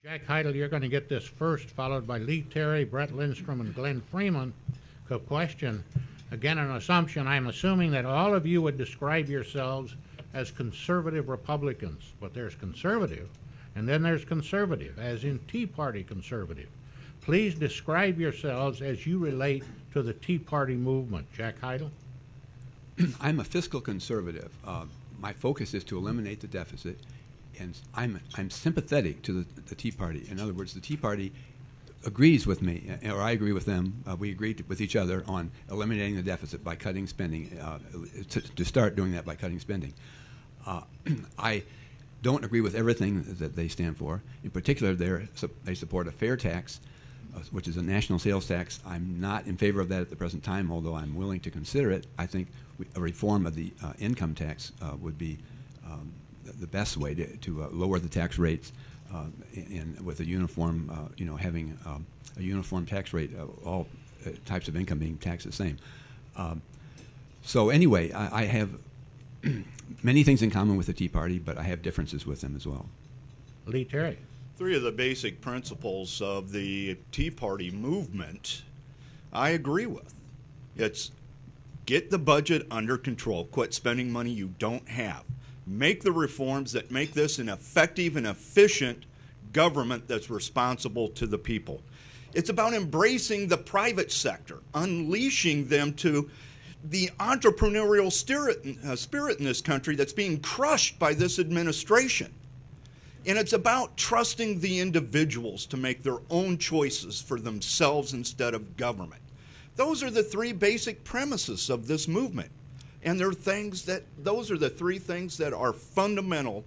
Jack Heidel, you're going to get this first, followed by Lee Terry, Brett Lindstrom, and Glenn Freeman. Question. Again, an assumption. I'm assuming that all of you would describe yourselves as conservative Republicans. But there's conservative, and then there's conservative, as in Tea Party conservative. Please describe yourselves as you relate to the Tea Party movement. Jack Heidel? I'm a fiscal conservative. My focus is to eliminate the deficit, and I'm sympathetic to the Tea Party. In other words, the Tea Party agrees with me, or I agree with them. We agree with each other on eliminating the deficit by cutting spending, to start doing that by cutting spending. I don't agree with everything that they stand for. In particular, they support a fair tax, which is a national sales tax. I'm not in favor of that at the present time, although I'm willing to consider it. I think a reform of the income tax would be the best way to lower the tax rates, and with a uniform, having a uniform tax rate, all types of income being taxed the same. So anyway, I have many things in common with the Tea Party, but I have differences with them as well. Lee Terry. Three of the basic principles of the Tea Party movement I agree with. It's get the budget under control, quit spending money you don't have. Make the reforms that make this an effective and efficient government that's responsible to the people. It's about embracing the private sector, unleashing them to the entrepreneurial spirit in this country that's being crushed by this administration. And it's about trusting the individuals to make their own choices for themselves instead of government. Those are the three basic premises of this movement. And those are the three things that are fundamental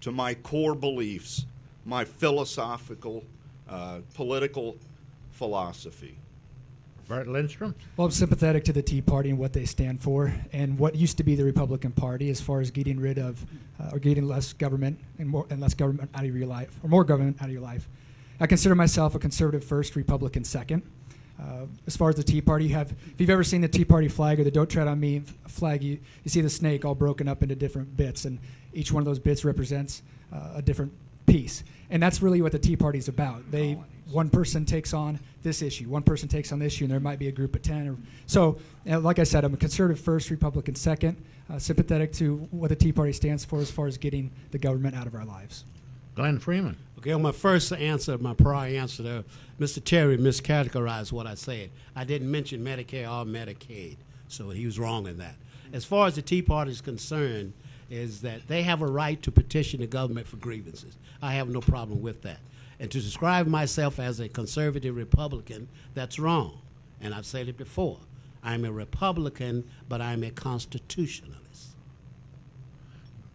to my core beliefs, my philosophical, political philosophy. Brett Lindstrom? Well, I'm sympathetic to the Tea Party and what they stand for, and what used to be the Republican Party as far as getting rid of, or getting less government and less government out of your life, or more government out of your life. I consider myself a conservative first, Republican second. As far as the Tea Party, if you've ever seen the Tea Party flag or the "Don't Tread on Me" flag, you see the snake all broken up into different bits, and each one of those bits represents a different piece. And that's really what the Tea Party is about. One person takes on this issue, one person takes on this issue, and there might be a group of 10. So, like I said, I'm a conservative first, Republican second, sympathetic to what the Tea Party stands for as far as getting the government out of our lives. Glenn Freeman. Okay, on my first answer, my prior answer there, Mr. Terry miscategorized what I said. I didn't mention Medicare or Medicaid, so he was wrong in that. As far as the Tea Party is concerned, is that they have a right to petition the government for grievances. I have no problem with that. And to describe myself as a conservative Republican, that's wrong. And I've said it before. I'm a Republican, but I'm a constitutionalist.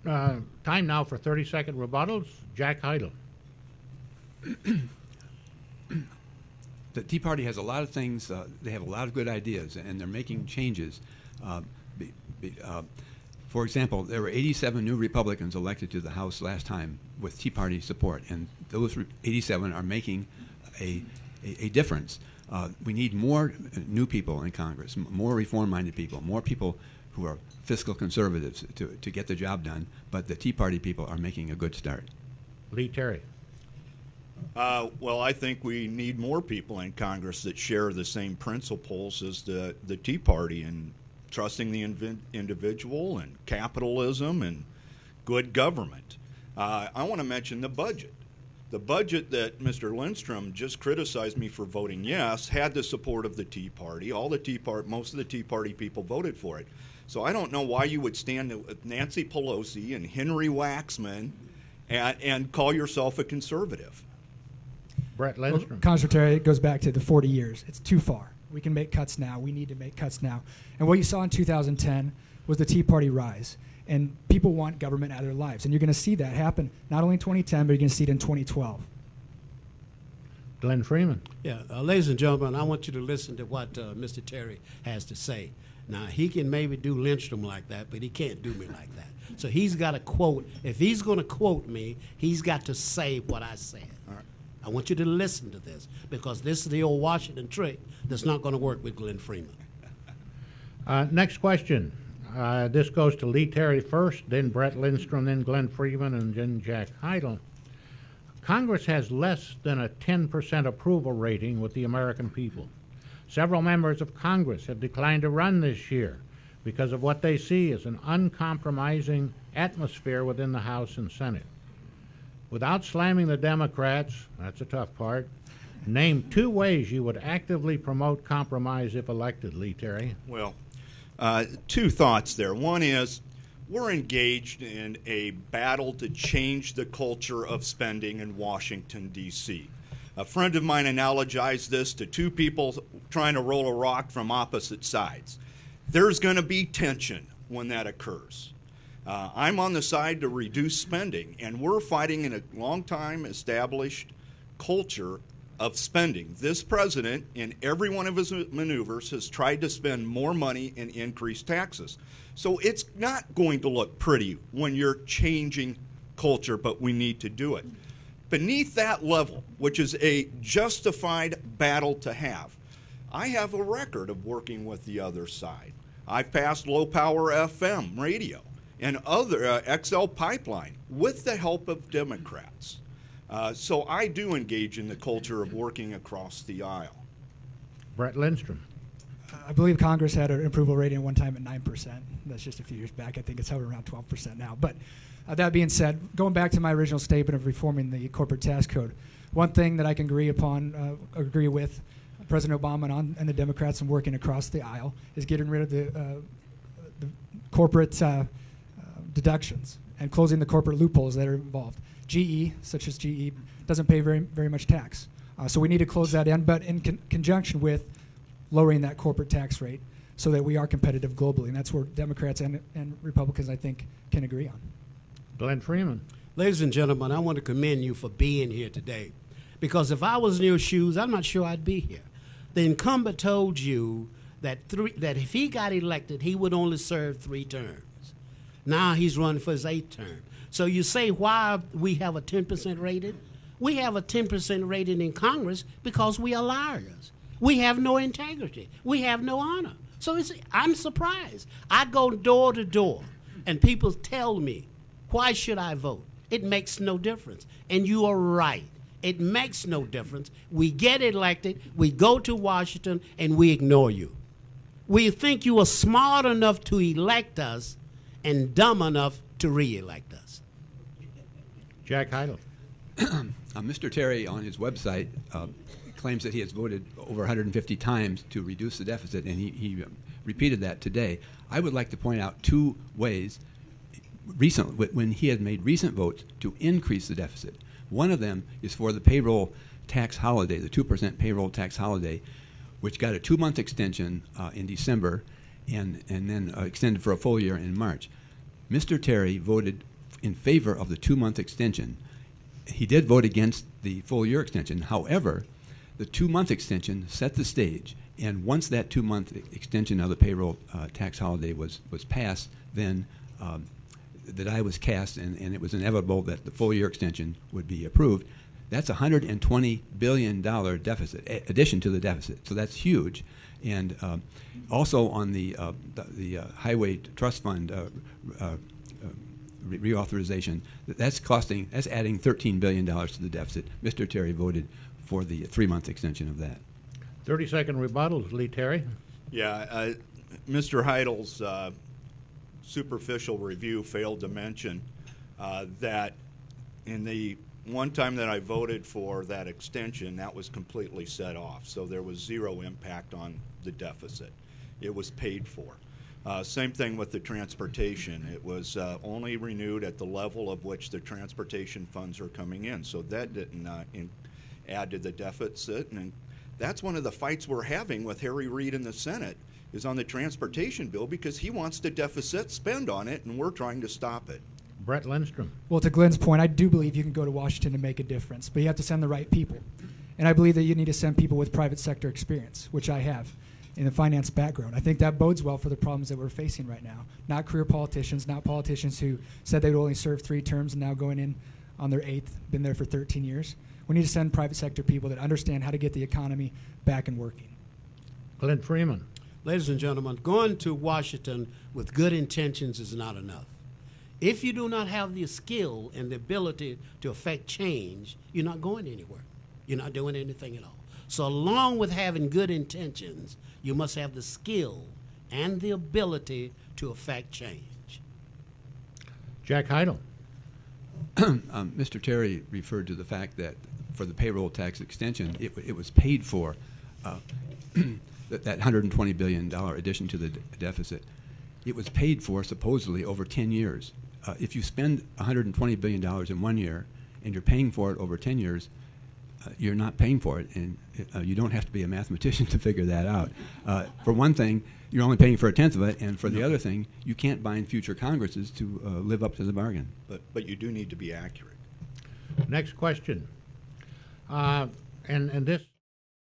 Time now for 30-second rebuttals. Jack Heidel. The Tea Party has a lot of things. They have a lot of good ideas, and they're making changes. For example, there were 87 new Republicans elected to the House last time with Tea Party support, and those 87 are making a difference. We need more new people in Congress, more reform-minded people, more people who are fiscal conservatives to get the job done, but the Tea Party people are making a good start. Lee Terry. Well, I think we need more people in Congress that share the same principles as the Tea Party, and trusting the individual and capitalism and good government. I want to mention the budget. The budget that Mr. Lindstrom just criticized me for voting yes had the support of the Tea Party. Most of the Tea Party people voted for it. So I don't know why you would stand with Nancy Pelosi and Henry Waxman and call yourself a conservative. Brett Lindstrom. Well, Terry, it goes back to the 40 years. It's too far. We can make cuts now. We need to make cuts now. And what you saw in 2010 was the Tea Party rise. And people want government out of their lives. And you're going to see that happen not only in 2010, but you're going to see it in 2012. Glenn Freeman. Yeah, ladies and gentlemen, I want you to listen to what Mr. Terry has to say. Now, he can maybe do Lindstrom like that, but he can't do me like that. So he's got to quote. If he's going to quote me, he's got to say what I said. All right. I want you to listen to this, because this is the old Washington trick that's not going to work with Glenn Freeman. Next question. This goes to Lee Terry first, then Brett Lindstrom, then Glenn Freeman, and then Jack Heidel. Congress has less than a 10% approval rating with the American people. Several members of Congress have declined to run this year because of what they see as an uncompromising atmosphere within the House and Senate. Without slamming the Democrats, that's a tough part, name 2 ways you would actively promote compromise if elected, Lee Terry. Well, 2 thoughts there. One is we're engaged in a battle to change the culture of spending in Washington, D.C. A friend of mine analogized this to 2 people trying to roll a rock from opposite sides. There's going to be tension when that occurs. I'm on the side to reduce spending, and we're fighting in a long time established culture of spending. This president, in every one of his maneuvers, has tried to spend more money and increase taxes. So it's not going to look pretty when you're changing culture, but we need to do it. Beneath that level, which is a justified battle to have, I have a record of working with the other side. I've passed low-power FM radio and other XL pipeline with the help of Democrats. So I do engage in the culture of working across the aisle. Brett Lindstrom. I believe Congress had an approval rating at one time at 9%. That's just a few years back. I think it's hovering around 12% now. But that being said, going back to my original statement of reforming the corporate tax code, one thing that I can agree with President Obama and the Democrats and working across the aisle is getting rid of the corporate deductions and closing the corporate loopholes that are involved. GE, such as GE, doesn't pay very much tax. So we need to close that in, but in conjunction with lowering that corporate tax rate so that we are competitive globally. And that's where Democrats and Republicans, I think, can agree on. Glenn Freeman. Ladies and gentlemen, I want to commend you for being here today, because if I was in your shoes, I'm not sure I'd be here. The incumbent told you that if he got elected, he would only serve 3 terms. Now he's running for his 8th term. So you say why we have a 10% rating? We have a 10% rating in Congress because we are liars. We have no integrity. We have no honor. So I'm surprised. I go door to door, and people tell me, why should I vote? It makes no difference. And you are right. It makes no difference. We get elected, we go to Washington, and we ignore you. We think you are smart enough to elect us and dumb enough to re-elect us. Jack Heidel. Mr. Terry, on his website, claims that he has voted over 150 times to reduce the deficit, and he repeated that today. I would like to point out 2 ways recently when he had made recent votes to increase the deficit. One of them is for the payroll tax holiday, the 2% payroll tax holiday, which got a 2-month extension in December and then extended for a full year in March. Mr. Terry voted in favor of the 2-month extension. He did vote against the full year extension. However, the 2-month extension set the stage, and once that 2-month extension of the payroll tax holiday was passed, then the die was cast, and it was inevitable that the full year extension would be approved. That's a $120 billion deficit, addition to the deficit. So that's huge. And also on the Highway Trust Fund reauthorization, that's adding $13 billion to the deficit. Mr. Terry voted for the 3-month extension of that. 30-second rebuttals, Lee Terry. Yeah, Mr. Heidel's superficial review failed to mention that in the one time that I voted for that extension, that was completely set off. So there was 0 impact on the deficit. It was paid for. Same thing with the transportation. It was only renewed at the level of which the transportation funds are coming in. So that didn't add to the deficit. And that's one of the fights we're having with Harry Reid in the Senate, is on the transportation bill, because he wants to deficit spend on it, and we're trying to stop it. Brett Lindstrom. Well, to Glenn's point, I do believe you can go to Washington and make a difference, but you have to send the right people. And I believe that you need to send people with private sector experience, which I have in a finance background. I think that bodes well for the problems that we're facing right now. Not career politicians, not politicians who said they would only serve 3 terms and now going in on their 8th, been there for 13 years. We need to send private sector people that understand how to get the economy back and working. Glenn Freeman. Ladies and gentlemen, going to Washington with good intentions is not enough. If you do not have the skill and the ability to affect change, you're not going anywhere. You're not doing anything at all. So along with having good intentions, you must have the skill and the ability to affect change. Jack Heidel. Mr. Terry referred to the fact that for the payroll tax extension, it was paid for, that $120 billion addition to the deficit. It was paid for supposedly over 10 years. If you spend $120 billion in 1 year and you're paying for it over 10 years, you're not paying for it, and you don't have to be a mathematician to figure that out. For one thing, you're only paying for a tenth of it, and for the other thing, you can't bind future Congresses to live up to the bargain. But you do need to be accurate. Next question. And this